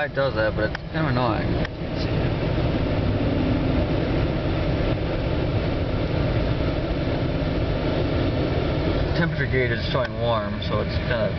why it does that, but it's kind of annoying. Temperature gauge is showing warm, so it's got